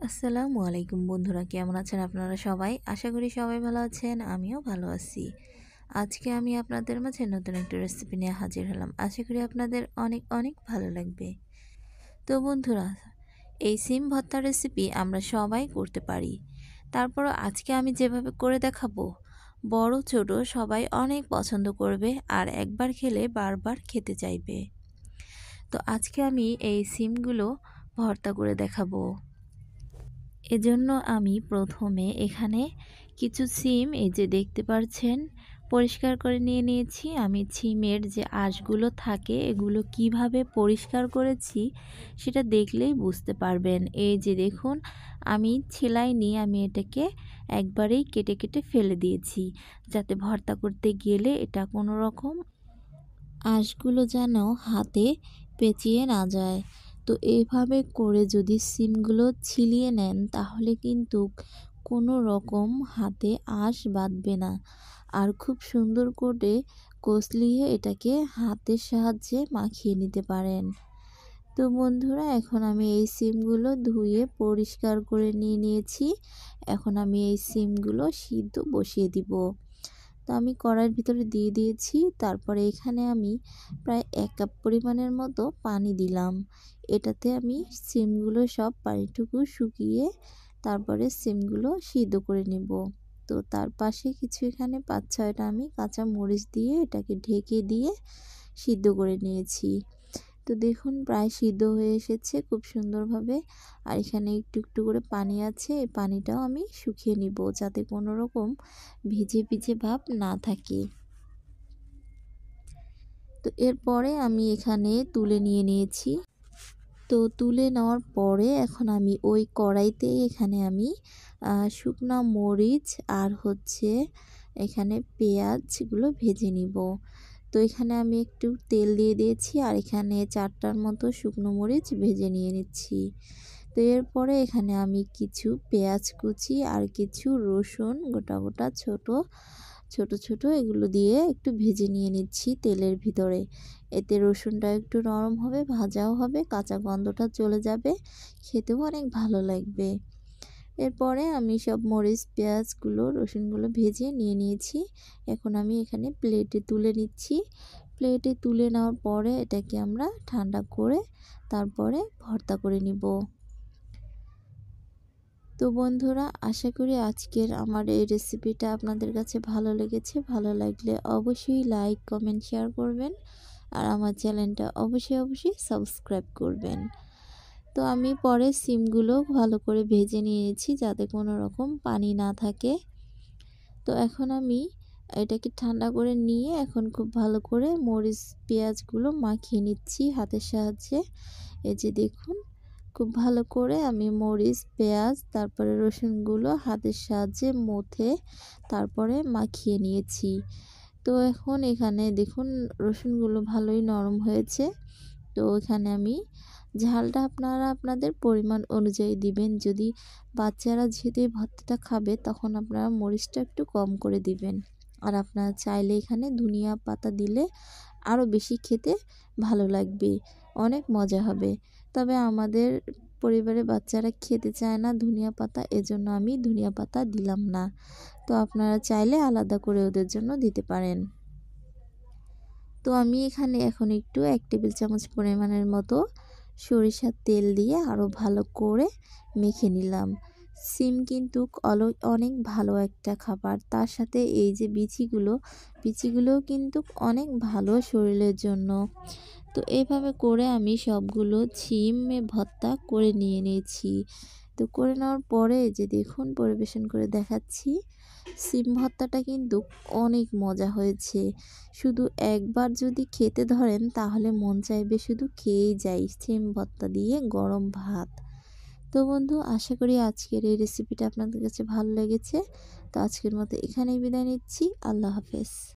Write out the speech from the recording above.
আসসালামু আলাইকুম বন্ধুরা, কেমন আছেন আপনারা সবাই? আশা করি সবাই ভালো আছেন, আমিও ভালো আছি। আজকে আমি আপনাদের মাঝে নতুন একটা রেসিপি নিয়ে হাজির হলাম। আশা করি আপনাদের অনেক অনেক ভালো লাগবে। তো বন্ধুরা, এই সিম ভর্তা রেসিপি আমরা সবাই করতে পারি। তারপরও আজকে আমি যেভাবে করে দেখাবো, বড় ছোট সবাই অনেক পছন্দ করবে আর একবার খেলে বারবার খেতে চাইবে। তো আজকে আমি এই সিমগুলো ভর্তা করে দেখাবো। এজন্য আমি প্রথমে এখানে কিছু সিম এই যে দেখতে পাচ্ছেন পরিষ্কার করে নিয়ে নিয়েছি। আমি সিমের যে আঁশগুলো থাকে এগুলো কিভাবে পরিষ্কার করেছি সেটা দেখলেই বুঝতে পারবেন। এই যে দেখুন, আমি ছেলাইনি, আমি এটাকে একবারেই কেটে কেটে ফেলে দিয়েছি, যাতে ভর্তা করতে গেলে এটা কোনো রকম আঁশগুলো যেন হাতে পেঁচিয়ে না যায়। তো এইভাবে করে যদি সিমগুলো ছিলিয়ে নেন তাহলে কিন্তু কোনো রকম হাতে আঁশ বাঁধবে না, আর খুব সুন্দর করে কষলিয়ে এটাকে হাতের সাহায্যে মাখিয়ে নিতে পারেন। তো বন্ধুরা, এখন আমি এই সিমগুলো ধুয়ে পরিষ্কার করে নিয়ে নিয়েছি। এখন আমি এই সিমগুলো সিদ্ধ বসিয়ে দিব। তো আমি কড়াইয়ের ভিতরে দিয়ে দিয়েছি। তারপরে এখানে আমি প্রায় 1 কাপ পরিমাণের মতো পানি দিলাম। এটাতে আমি সিমগুলো সব পানিটুকু শুকিয়ে তারপরে সিমগুলো সিদ্ধ করে নেব। তো তার পাশে কিছু এখানে 5-6টা আমি কাঁচা মরিচ দিয়ে এটাকে ঢেকে দিয়ে সিদ্ধ করে নিয়েছি। তো দেখুন প্রায় সিদ্ধ হয়ে এসেছে খুব সুন্দরভাবে। আর এখানে একটু একটু করে পানি আছে, এই পানিটাও আমি শুকিয়ে নিব যাতে কোনো রকম ভিজে ভিজে ভাব না থাকে। তো এরপরে আমি এখানে তুলে নিয়ে নিয়েছি। তো তুলে নেওয়ার পরে এখন আমি ওই কড়াইতেই এখানে আমি শুকনা মরিচ আর হচ্ছে এখানে পেঁয়াজগুলো ভেজে নিব। তো এখানে আমি একটু তেল দিয়ে দিয়েছি আর এখানে 4টার মতো শুকনো মরিচ ভেজে নিয়ে নিচ্ছি। তো এরপরে এখানে আমি কিছু পেঁয়াজ কুচি আর কিছু রসুন গোটা গোটা ছোট ছোট ছোট এগুলো দিয়ে একটু ভেজে নিয়ে নিচ্ছি তেলের ভিতরে। এতে রসুনটা একটু নরম হবে, ভাজাও হবে, কাঁচা গন্ধটা চলে যাবে, খেতেও অনেক ভালো লাগবে। এরপরে আমি সব মরিচ পেঁয়াজগুলো রসুনগুলো ভেজে নিয়ে নিয়েছি। এখন আমি এখানে প্লেটে তুলে নিচ্ছি। প্লেটে তুলে নেওয়ার পরে এটাকে আমরা ঠান্ডা করে তারপরে ভর্তা করে নিব। তো বন্ধুরা, আশা করি আজকের আমার এই রেসিপিটা আপনাদের কাছে ভালো লেগেছে। ভালো লাগলে অবশ্যই লাইক কমেন্ট শেয়ার করবেন আর আমার চ্যানেলটা অবশ্যই অবশ্যই সাবস্ক্রাইব করবেন। তো আমি পরে সিমগুলো ভালো করে ভেজে নিয়েছি যাতে কোনো রকম পানি না থাকে। তো এখন আমি এটাকে ঠান্ডা করে নিয়ে এখন খুব ভালো করে মরিচ পেঁয়াজগুলো মাখিয়ে নিচ্ছি হাতের সাহায্যে। এই যে দেখুন, খুব ভালো করে আমি মরিচ পেঁয়াজ তারপরে রসুনগুলো হাতের সাহায্যে মথে তারপরে মাখিয়ে নিয়েছি। তো এখন এখানে দেখুন রসুনগুলো ভালোই নরম হয়েছে। তো এখানে আমি ঝালটা আপনারা আপনাদের পরিমাণ অনুযায়ী দিবেন। যদি বাচ্চারা যেহেতু এই ভর্তাটা খাবে তখন আপনারা মরিচটা একটু কম করে দিবেন। আর আপনারা চাইলে এখানে ধনিয়া পাতা দিলে আরও বেশি খেতে ভালো লাগবে, অনেক মজা হবে। তবে আমাদের পরিবারের বাচ্চারা খেতে চায় না ধনিয়া পাতা, এজন্য আমি ধনিয়া পাতা দিলাম না। তো আপনারা চাইলে আলাদা করে ওদের জন্য দিতে পারেন। তো আমি এখানে এখন একটু 1 টেবিল চামচ পরিমাণের মতো সরিষার তেল দিয়ে আরও ভালো করে মেখে নিলাম। সিম কিন্তু অনেক ভালো একটা খাবার, তার সাথে এই যে বিচিগুলোও কিন্তু অনেক ভালো শরীরের জন্য। তো এইভাবে করে আমি সবগুলো সিম ভর্তা করে নিয়ে নিয়েছি। তো করে নেওয়ার পরে যে দেখুন পরিবেশন করে দেখাচ্ছি। সিম ভর্তাটা কিন্তু অনেক মজা হয়েছে। শুধু একবার যদি খেতে ধরেন তাহলে মন চাইবে শুধু খেয়েই যাই সিম ভর্তা দিয়ে গরম ভাত। তো বন্ধু, আশা করি আজকের এই রেসিপিটা আপনাদের কাছে ভালো লেগেছে। তো আজকের মতো এখানেই বিদায় নিচ্ছি। আল্লাহ হাফেজ।